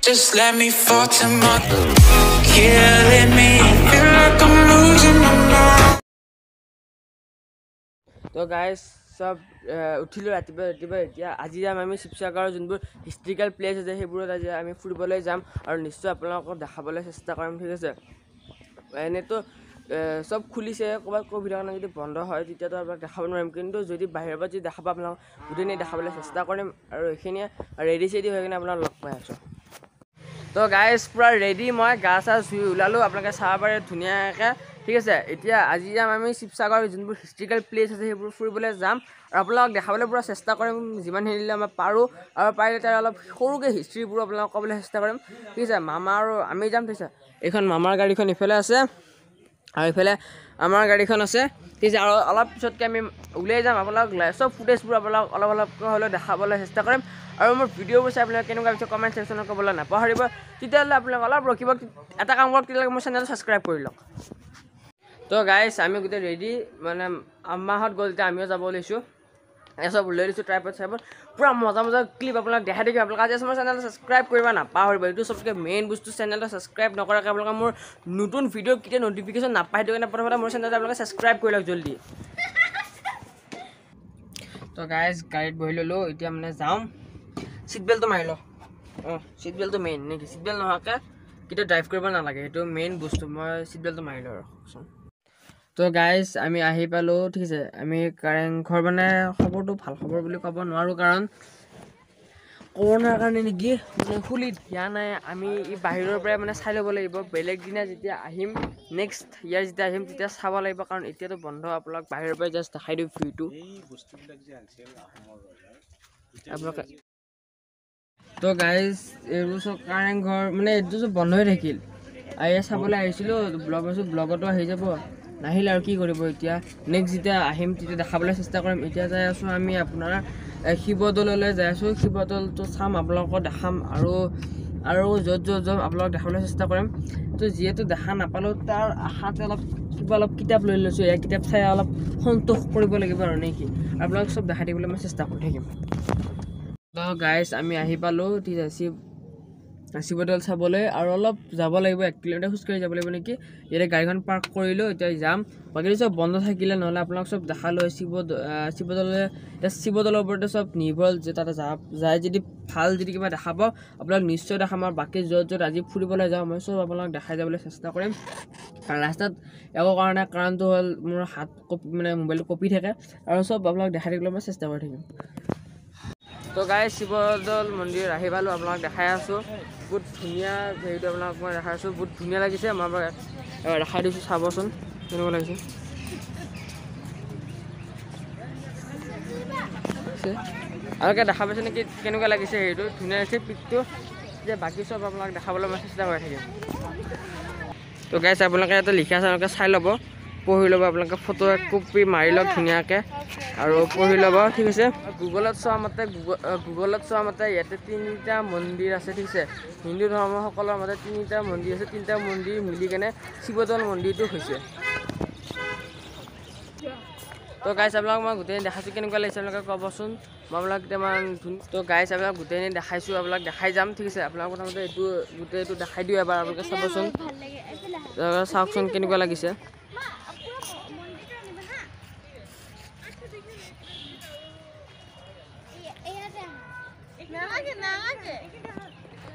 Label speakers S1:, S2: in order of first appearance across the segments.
S1: Just let me fall to my killing me. Feel like I'm losing my mind.
S2: তো guys চব উঠিলোঁ ৰাতিপুৱা এতিয়া আজি যাম আমি শিৱসাগৰৰ যোনবোৰ হিষ্ট্ৰিকেল প্লেচ আছে সেইবোৰত আজি আমি ফুৰিবলৈ যাম আৰু নিশ্চয় আপোনালোকক দেখাবলৈ চেষ্টা কৰিম ঠিক আছে এনেতো চব খুলিছে ক'ৰবাত ক'ভিডৰ কাৰণে যদি বন্ধ হয় তেতিয়াতো আপোনাক দেখাব নোৱাৰিম কিন্তু যদি বাহিৰৰ পৰা যদি দেখাব আপোনাক গোটেইখিনি দেখাবলৈ চেষ্টা কৰিম আৰু এইখিনিয়ে ৰেডি চেডি হৈ কিনে আপোনাক লগ পাই আছোঁ তো গাইজ পূৰা ৰেডি মই গা চা ধুই ওলালোঁ আপোনালোকে চাব পাৰে ধুনীয়াকৈ ঠিক আছে এতিয়া আজি যাম আমি শিৱসাগৰৰ যোনবোৰ হিষ্ট্ৰিকেল প্লেচ আছে সেইবোৰ ফুৰিবলৈ যাম আৰু আপোনালোকক দেখাবলৈ পূৰা চেষ্টা কৰিম যিমানখিনি মই পাৰোঁ আৰু পাৰিলে তাৰ অলপ সৰুকৈ হিষ্ট্ৰীবোৰ আপোনালোকক ক'বলৈ চেষ্টা কৰিম ঠিক আছে মামা আৰু আমি যাম ঠিক আছে এইখন মামাৰ গাড়ীখন ইফালে আছে আৰু এইফালে আমাৰ গাড়ীখন আছে ঠিক আছে আৰু অলপ পিছতকৈ আমি উলিয়াই যাম আপোনালোক চব ফুটেজবোৰ আপোনালোক অলপকৈ হ'লেও দেখাবলৈ চেষ্টা কৰিম আৰু মোৰ ভিডিঅ'বোৰ চাই আপোনালোকে কেনেকুৱা পিছত কমেণ্ট ছেকশ্যনত ক'বলৈ নাপাহৰিব তেতিয়াহ'লে আপোনালোক অলপ ৰখিব এটা কাম কৰক তেতিয়ালৈকে মোৰ চেনেলটো ছাবস্ক্ৰাইব কৰি লওক তো গাইজ আমি গোটেই ৰেডি মানে আম্মাহঁত গ'ল এতিয়া আমিও যাব লৈছোঁ চব লৈ দিছোঁ ট্ৰাইপত চাইপত পূৰা মজা ক্লিপ আপোনাক দেখাই থাকিম আপোনালোকে আজি মোৰ চেনেলটো ছাবস্ক্ৰাইব কৰিব নাপাহৰিব এইটো চবতকৈ মেইন বস্তু চেনেলটো ছাবস্ক্ৰাইব নকৰাকৈ আপোনালোকে মোৰ নতুন ভিডিঅ' কেতিয়া নটিফিকেশ্যন নাপায় সেইটো কাৰণে প্ৰথমতে মোৰ চেনেলটো আপোনালোকে ছাবস্ক্ৰাইব কৰি লওক জল্দি তো গাইজ গাড়ীত বহি ল'লোঁ এতিয়া মানে যাওঁ ছিট বেল্টটো মাৰি লওঁ অঁ ছিট বেল্টটো মেইন নেকি ছিট বেল্ট নোহোৱাকৈ কেতিয়া ড্ৰাইভ কৰিব নালাগে সেইটো মেইন বস্তু মই ছিট বেল্টটো মাৰি লওঁ ৰখচোন তো গাইজ আমি আহি পালোঁ ঠিক আছে আমি কাৰেংঘৰ মানে খবৰটো ভাল খবৰ বুলি ক'ব নোৱাৰোঁ কাৰণ কৰোণাৰ কাৰণে নেকি মানে খুলি দিয়া নাই আমি ই বাহিৰৰ পৰাই মানে চাই ল'ব লাগিব বেলেগ দিনা যেতিয়া আহিম নেক্সট ইয়াৰ যেতিয়া আহিম তেতিয়া চাব লাগিব কাৰণ এতিয়াতো বন্ধ আপোনাক বাহিৰৰ পৰাই জাষ্ট দেখাই দিওঁ ভিউটো আপোনালোকে তো গাইজ এইবোৰ চব কাৰেংঘৰ মানে এইটো চব বন্ধ হৈ থাকিল আৰু এয়া চাবলৈ আহিছিলোঁ ব্লগতো আহি যাব নাহিল আৰু কি কৰিব এতিয়া নেক্সট যেতিয়া আহিম তেতিয়া দেখাবলৈ চেষ্টা কৰিম এতিয়া যাই আছোঁ আমি আপোনাৰ শিৱদৌললৈ যাই আছোঁ শিৱদৌলটো চাম আপোনালোকক দেখাম আৰু য'ত যাম আপোনালোকক দেখাবলৈ চেষ্টা কৰিম তো যিহেতু দেখা নাপালোঁ তাৰ আশাতে অলপ কিতাপ লৈ লৈছোঁ এয়া কিতাপ চাই অলপ সন্তোষ কৰিব লাগিব আৰু নেকি আপোনালোক চব দেখাই দিবলৈ মই চেষ্টা কৰি থাকিম তো গাইজ আমি আহি পালোঁ ঠিক আছে শিৱদৌল চাবলৈ আৰু অলপ যাব লাগিব 1 কিলোমিটাৰ খোজকাঢ়ি যাব লাগিব নেকি ইয়াতে গাড়ীখন পাৰ্ক কৰিলোঁ এতিয়া যাম বাকী চব বন্ধ থাকিলে নহ'লে আপোনালোক চব দেখালোঁ শিৱদৌলৰ ওপৰতে চব নিৰ্ভৰ যে তাতে যায় যদি ভাল যদি কিবা দেখা পাওঁ আপোনালোক নিশ্চয় দেখাম আৰু বাকী য'ত আজি ফুৰিবলৈ যাওঁ মই চব আপোনালোক দেখাই যাবলৈ চেষ্টা কৰিম আৰু ৰাস্তাত একো কাৰণে কাৰণটো হ'ল মোৰ হাত মানে মোবাইলটো কপি থাকে আৰু চব আপোনালোক দেখাই থাকিবলৈ মই চেষ্টা কৰি থাকিম তো গাইজ শিৱদৌল মন্দিৰ আহি পালোঁ আপোনাক দেখাই আছোঁ বহুত ধুনীয়া হেৰিটো আপোনাক মই দেখাই আছোঁ বহুত ধুনীয়া লাগিছে মই আপোনাক দেখাই দিছোঁ চাবচোন কেনেকুৱা লাগিছে আপোনালোকে দেখা পাইছে নেকি কেনেকুৱা লাগিছে হেৰিটো ধুনীয়া লাগিছে পিকটো যে বাকী চব আপোনাক দেখাবলৈ মই চেষ্টা কৰি থাকিম তো গাইজ আপোনালোকে ইয়াতে লিখা আছে আপোনালোকে চাই ল'ব পঢ়ি ল'ব আপোনালোকে ফটো এক কপি মাৰি লওক ধুনীয়াকৈ আৰু পঢ়ি ল'ব ঠিক আছে গুগলত চোৱা মতে ইয়াতে 3টা মন্দিৰ আছে ঠিক আছে হিন্দু ধৰ্মসকলৰ মতে 3টা মন্দিৰ আছে 3টা মন্দিৰ মিলি কেনে শিৱদৌল মন্দিৰটো হৈছে তো গাইজ আপোনাক মই গোটেইখিনি দেখাইছোঁ কেনেকুৱা লাগিছে আপোনালোকে ক'বচোন মই আপোনাক কেইটামান তো গাইজ আপোনাক গোটেইখিনি দেখাইছোঁ আপোনাক দেখাই যাম ঠিক আছে আপোনাক প্ৰথমতে এইটো গোটেইটো দেখাই দিওঁ এবাৰ আপোনালোকে চাবচোন চাওকচোন কেনেকুৱা লাগিছে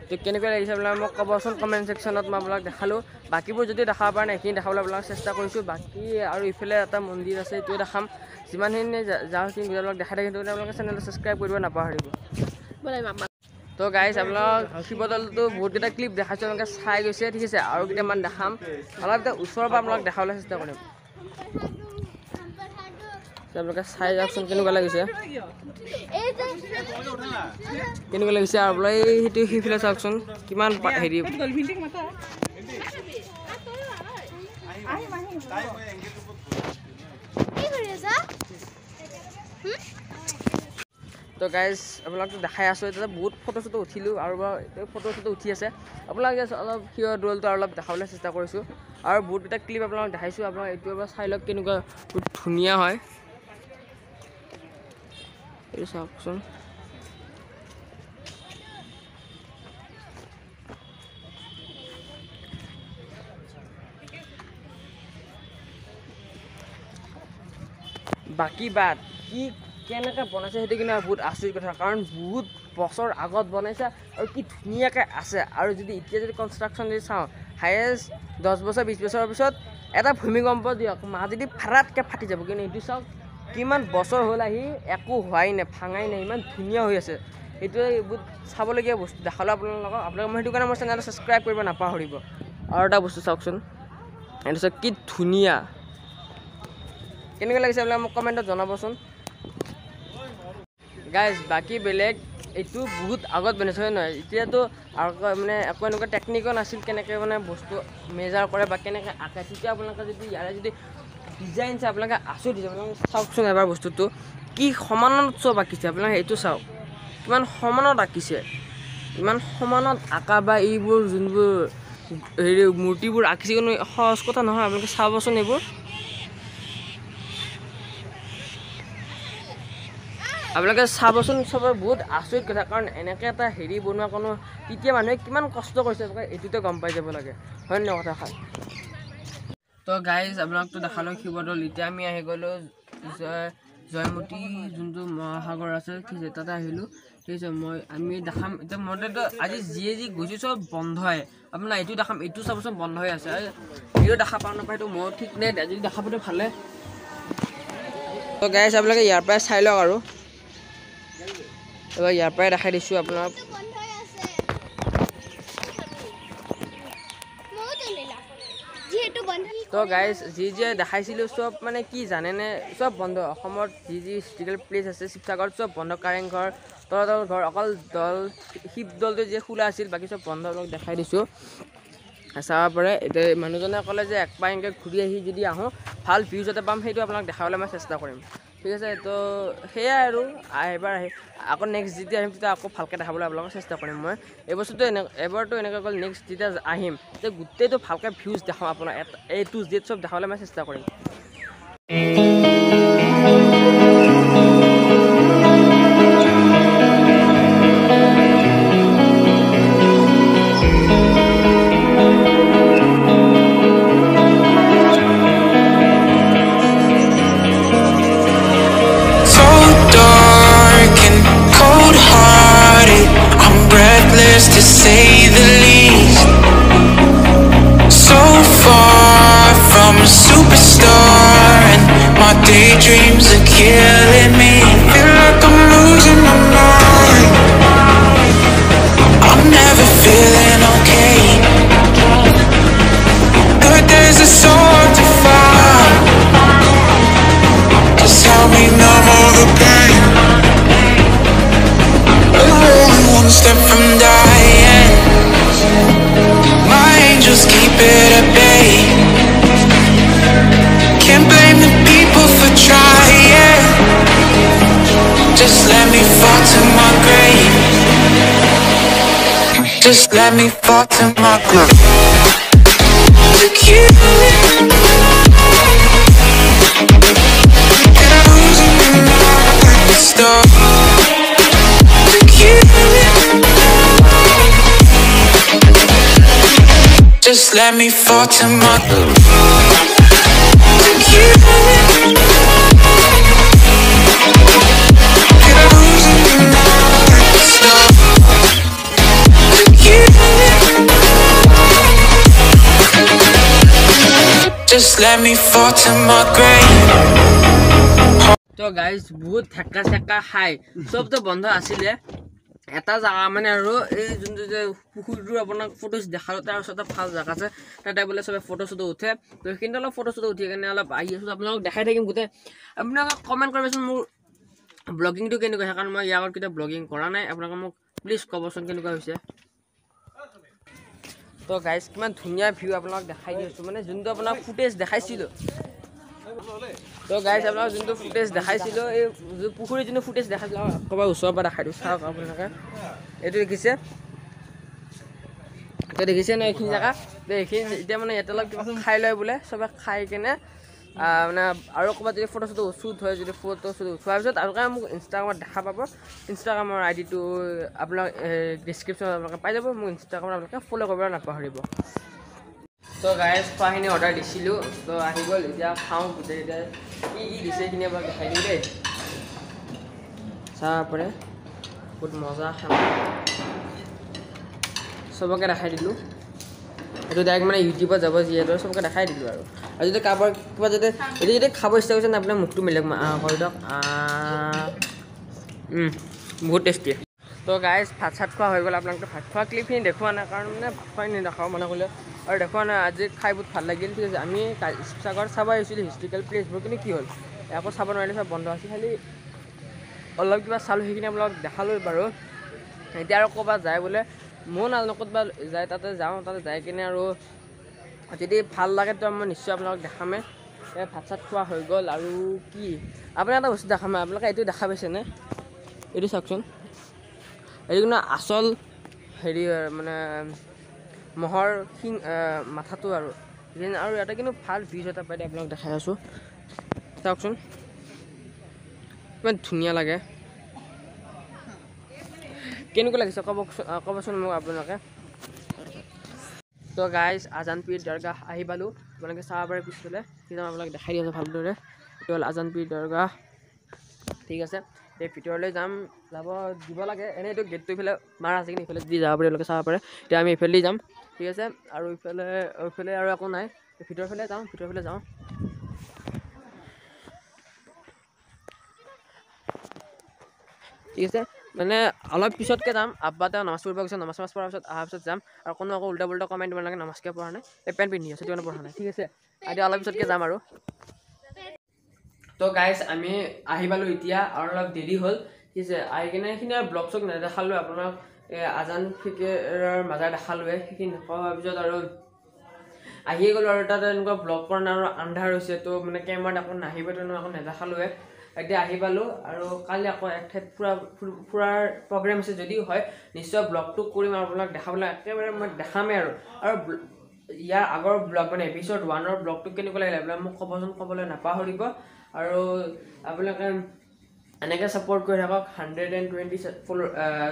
S2: তো কেনেকুৱা লাগিছে আপোনালোকে মোক ক'বচোন কমেণ্ট ছেকশ্যনত মই আপোনাক দেখালোঁ বাকীবোৰ যদি দেখাব পৰা নাই এইখিনি দেখাবলৈ আপোনাক চেষ্টা কৰিছোঁ বাকী আৰু ইফালে এটা মন্দিৰ আছে এইটোৱে দেখাম যিমানখিনি যাওঁ সেইখিনি আপোনালোক দেখাই থাকে সেইটো আপোনালোকে চেনেলটো ছাবস্ক্ৰাইব কৰিব নাপাহৰিব তো গাইজ আপোনালোক শিৱদৌলটো বহুতকেইটা ক্লিপ দেখাইছোঁ আপোনালোকে চাই গৈছে ঠিক আছে আৰু কেইটামান দেখাম অলপ এতিয়া ওচৰৰ পৰা আপোনাক দেখাবলৈ চেষ্টা কৰিম আপোনালোকে চাই যাওকচোন কেনেকুৱা লাগিছে আৰু বোলে সেইটো সেইফালে চাওকচোন কিমান হেৰি তো গাইজ আপোনালোকতো দেখাই আছোঁ এতিয়া বহুত ফটো চটো উঠিলোঁ আৰু ফটো চটো উঠি আছে আপোনালোক অলপ শিৱদৌলটো আৰু অলপ দেখাবলৈ চেষ্টা কৰিছোঁ আৰু বহুতকেইটা ক্লিপ আপোনালোক দেখাইছোঁ আপোনাক এইটো এবাৰ চাই লওক কেনেকুৱা বহুত ধুনীয়া হয় এইটো চাওকচোন বাকী বাদ কি কেনেকৈ বনাইছে সেইটো কিন্তু বহুত আচৰিত কথা কাৰণ বহুত বছৰ আগত বনাইছে আৰু কি ধুনীয়াকৈ আছে আৰু যদি এতিয়া যদি কনষ্ট্ৰাকশ্যন যদি চাওঁ হায়েষ্ট 10 বছৰ 20 বছৰৰ পিছত এটা ভূমিকম্প দিয়ক মাজেদি ফাৰাতকৈ ফাটি যাব কিন্তু এইটো চাওক কিমান বছৰ হ'ল আহি একো হোৱাই নাই ভাঙাই নাই ইমান ধুনীয়া হৈ আছে এইটোৱে বহুত চাবলগীয়া বস্তু দেখালোঁ আপোনালোকক মই সেইটো কাৰণে মোৰ চেনেলটো ছাবস্ক্ৰাইব কৰিব নাপাহৰিব আৰু এটা বস্তু চাওকচোন এইটো চাওক কি ধুনীয়া কেনেকৈ লাগিছে আপোনালোকে মোক কমেণ্টত জনাবচোন গাইজ বাকী বেলেগ এইটো বহুত আগত বনাইছে হয় নহয় এতিয়াতো আৰু মানে একো এনেকুৱা টেকনিকো নাছিল কেনেকৈ মানে বস্তু মেজাৰ কৰে বা কেনেকৈ আঁকে তেতিয়া আপোনালোকে যদি ইয়াৰে যদি ডিজাইন চাই আপোনালোকে আচৰিত দিছে আপোনালোকে চাওকচোন এবাৰ বস্তুটো কি সমানত চব আঁকিছে আপোনালোকে সেইটো চাওক কিমান সমানত আঁকিছে ইমান সমানত আঁকা বা এইবোৰ যোনবোৰ হেৰি মূৰ্তিবোৰ আঁকিছে কোনো সহজ কথা নহয় আপোনালোকে চাবচোন এইবোৰ আপোনালোকে চাবচোন চবৰে বহুত আচৰিত কথা কাৰণ এনেকৈ এটা হেৰি বনোৱা কোনো তেতিয়া মানুহে কিমান কষ্ট কৰিছে এইটোতে গম পাই যাব লাগে হয় নহয় কথা খাই তো গাইজ আপোনালোকতো দেখালোঁ শিৱদৌল এতিয়া আমি আহি গ'লোঁ জয়মতী যোনটো মহাসাগৰ আছে ঠিক আছে তাতে আহিলোঁ ঠিক আছে আমি দেখাম এতিয়া মইতো আজি যিয়ে যি গৈছোঁ চব বন্ধই আপোনাৰ এইটো দেখাম এইটো চাবচোন বন্ধ হৈ আছে এইটো দেখা পাওঁ নাপায় সেইটো মই ঠিক নাই যদি দেখা পাওঁতে ভালে তো গাইজ আপোনালোকে ইয়াৰ পৰাই চাই লওক আৰু এবাৰ ইয়াৰ পৰাই দেখাই দিছোঁ আপোনাক তো গাইজ যি দেখাইছিলোঁ চব মানে কি জানেনে চব বন্ধ অসমত যি হিষ্টৰিকেল প্লেচ আছে শিৱসাগৰত চব বন্ধ কাৰেংঘৰ তলাতল ঘৰ অকল শিৱদৌলটো যে খোলা আছিল বাকী চব বন্ধ অলপ দেখাই দিছোঁ চাব পাৰে এতিয়া মানুহজনে ক'লে যে একবাৰ এনেকৈ ঘূৰি আহি যদি আহোঁ ভাল ভিউ যাতে পাম সেইটো আপোনাক দেখাবলৈ মই চেষ্টা কৰিম ঠিক আছে তো সেয়াই আৰু এবাৰ আহি আকৌ নেক্সট যেতিয়া আহিম তেতিয়া আকৌ ভালকৈ দেখাবলৈ আপোনালোকক চেষ্টা কৰিম মই এই বস্তুটো এবাৰতো এনেকৈ গ'ল নেক্সট যেতিয়া আহিম তেতিয়া গোটেইটো ভালকৈ ভিউজ দেখাওঁ আপোনাৰ A to Z চব দেখাবলৈ মই চেষ্টা কৰিম
S1: To say the least, so far from a superstar, and my daydreams are killing me. Feel like I'm losing my mind. I'm never feeling okay. Good days are so hard to find. Just help me numb all the pain. I'm only one step from dying. My angels keep it at bay. Can't blame the people for trying. Just let me fall to my grave. Just let me fall to my grave. Look you. And I'm losing my mind. Stop. Just let me fall to my Just let me fall to my grave.
S2: তো guys বহুত ঠেকা চেকা খাই চবতো বন্ধ আছিলে এটা জাগা মানে আৰু এই যোনটো যে পুখুৰীটোৰ আপোনাক ফটোজ দেখালোঁ তাৰ ওচৰতে ভাল জাগা আছে তাতে বোলে চবে ফটো চটো উঠে তো সেইখিনিতে অলপ ফটো চটো উঠি কিনে অলপ আহি আছোঁ আপোনালোকক দেখাই থাকিম গোটেই আপোনালোকে কমেণ্ট কৰিবচোন মোৰ ব্লগিংটো কেনেকুৱা হয় কাৰণ মই ইয়াৰ আগত কেতিয়াও ব্লগিং কৰা নাই আপোনালোকে মোক প্লিজ ক'বচোন কেনেকুৱা হৈছে তো গাইজ কিমান ধুনীয়া ভিউ আপোনালোকক দেখাই দি আছোঁ মানে যোনটো আপোনাক ফুটেজ দেখাইছিলোঁ তো গাইজ আপোনাক যোনটো ফুটেজ দেখাইছিলোঁ এই পুখুৰীৰ যোনটো ফুটেজ দেখাইছিলোঁ ক'ৰবাৰ ওচৰৰ পৰা দেখাই দিওঁ চাওক আপোনালোকে এইটো দেখিছে তো দেখিছে ন এইখিনি জেগা তো এইখিনি এতিয়া মানে ইয়াতে অলপ কিবা খাই লয় বোলে চবে খাই কিনে মানে আৰু ক'ৰবাত যদি ফটো চটো শ্বুট হয় যদি ফটো চটো উঠোৱাৰ পিছত আৰু মোক ইনষ্টাগ্ৰামত দেখা পাব ইনষ্টাগ্ৰামৰ আইডিটো আপোনাক ডিছক্ৰিপশ্যনত আপোনালোকে পাই যাব মোক ইনষ্টাগ্ৰামত আপোনালোকে ফ'ল' কৰিবলৈ নাপাহৰিব তো গাইজ খোৱাখিনি অৰ্ডাৰ দিছিলোঁ, তো আহি গ'ল। এতিয়া খাওঁ গোটেইকেইটাই কি কি দিছে সেইখিনি এবাৰ দেখাই দিওঁ দেই। চাহ পৰে বহুত মজা খাম, চবকে দেখাই দিলোঁ। এইটো ডাইৰেক্ট মানে ইউটিউবত যাব যিহেতু চবকে দেখাই দিলোঁ আৰু যদি কাৰোবাৰ কিবা যদি এইটো যদি খাব ইচ্ছা কৰিছে আপোনাৰ মুখটো মিলাক কৰি দিয়ক। বহুত টেষ্টি। তো গাইজ ভাত চাত খোৱা হৈ গ'ল। আপোনালোকে ভাত খোৱা ক্লিপখিনি দেখুওৱা নাই, কাৰণ মানে ভাত খোৱাই নেদেখাওঁ মানে ক'লে, আৰু দেখুওৱা নাই। আজি খাই বহুত ভাল লাগিল। ঠিক আছে, আমি শিৱসাগৰত চাব আহিছিলোঁ হিষ্ট্ৰিকেল প্লেচবোৰ, কিন্তু কি হ'ল একো চাব নোৱাৰিলোঁ, চব বন্ধ আছিল। খালি অলপ কিবা চালোঁ, সেইখিনি আপোনালোকক দেখালোঁ বাৰু। এতিয়া আৰু ক'ৰবাত যায় বোলে, ময়ো নাজানো ক'ৰবাত যায়, তাতে যাওঁ। তাতে যাই কিনে আৰু যদি ভাল লাগে তো মই নিশ্চয় আপোনালোকক দেখামেই। ভাত চাত খোৱা হৈ গ'ল। আৰু কি আপোনাৰ এটা বস্তু দেখাম, আপোনালোকে এইটো দেখা পাইছেনে? এইটো চাওকচোন, এইটো কিন্তু আচল হেৰি মানে মহৰ শিং মাথাটো আৰু ইয়াতে কিন্তু ভাল ভিউজ এটা পাই দিয়ে, আপোনালোক দেখাই আছোঁ চাওকচোন, ইমান ধুনীয়া লাগে। কেনেকুৱা লাগিছে ক'বচোন মোক আপোনালোকে। তো গাইজ আজান পীৰ দৰগাহ আহি পালোঁ। আপোনালোকে চাব পাৰে পিছফালে, কিন্তু আপোনালোকে দেখাই দি আছে ভালদৰে। এইটো হ'ল আজান পীৰ দৰগাহ। ঠিক আছে, এই ভিতৰলৈ যাব দিব লাগে। এনেই এইটো গেটটো ইফালে মাৰা আছে, কিন্তু ইফালে দি যাব পাৰে, তেওঁলোকে চাব পাৰে। এতিয়া আমি এইফালে যাম। ঠিক আছে, আৰু এইফালে আৰু একো নাই, ভিতৰৰ ফালে যাওঁ। ঠিক আছে, মানে অলপ পিছতকৈ যাম। আব্বা তেওঁ নামাজ পঢ়িব গৈছে, নামাজ পঢ়াৰ পিছত অহাৰ পিছত যাম। আৰু কোনো আকৌ উল্টা পুল্টা কমেণ্ট দিব নালাগে, নামাজকে পঢ়া নাই, এই পেণ্ট পিন্ধি আছে, সেইটো পঢ়া নাই। ঠিক আছে, এতিয়া অলপ পিছতকৈ যাম আৰু। তো গাইজ আমি আহি পালোঁ এতিয়া, আৰু অলপ দেৰি হ'ল। ঠিক আছে, আহি কিনে সেইখিনি আৰু ব্লগ চগ নেদেখালোঁ আপোনাক, আজান ফিকিৰৰ মাজাৰ দেখালোঁৱে। সেইখিনি হোৱাৰ পিছত আৰু আহিয়ে গ'লোঁ, আৰু তাত এনেকুৱা ব্লগ কৰা নাই, আৰু আন্ধাৰ হৈছে, তো মানে কেমেৰাত আকৌ নাহিব, আকৌ নেদেখালোঁৱে। এতিয়া আহি পালোঁ, আৰু কালি আকৌ এক ঠাইত ফুৰাৰ প্ৰগ্ৰেম আছে। যদিও হয় নিশ্চয় ব্লগটো কৰিম, আৰু আপোনাক দেখাবলৈ একেবাৰে মই দেখামেই আৰু ইয়াৰ আগৰ ব্লগ মানে এপিছ'ড 1ৰ ব্লগটো কেনেকুৱা লাগিলে আপোনাক মোক ক'বলৈ নাপাহৰিব। আৰু আপোনালোকে এনেকৈ ছাপোৰ্ট কৰি থাকক। 120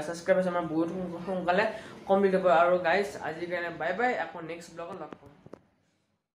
S2: ছাবস্ক্ৰাইবাৰ্ছ আমাৰ বহুত সোনকালে কমপ্লিট হ'ব। আৰু গাইজ আজিৰ কাৰণে বাই বাই, আকৌ নেক্সট ব্লগত লগ পাম।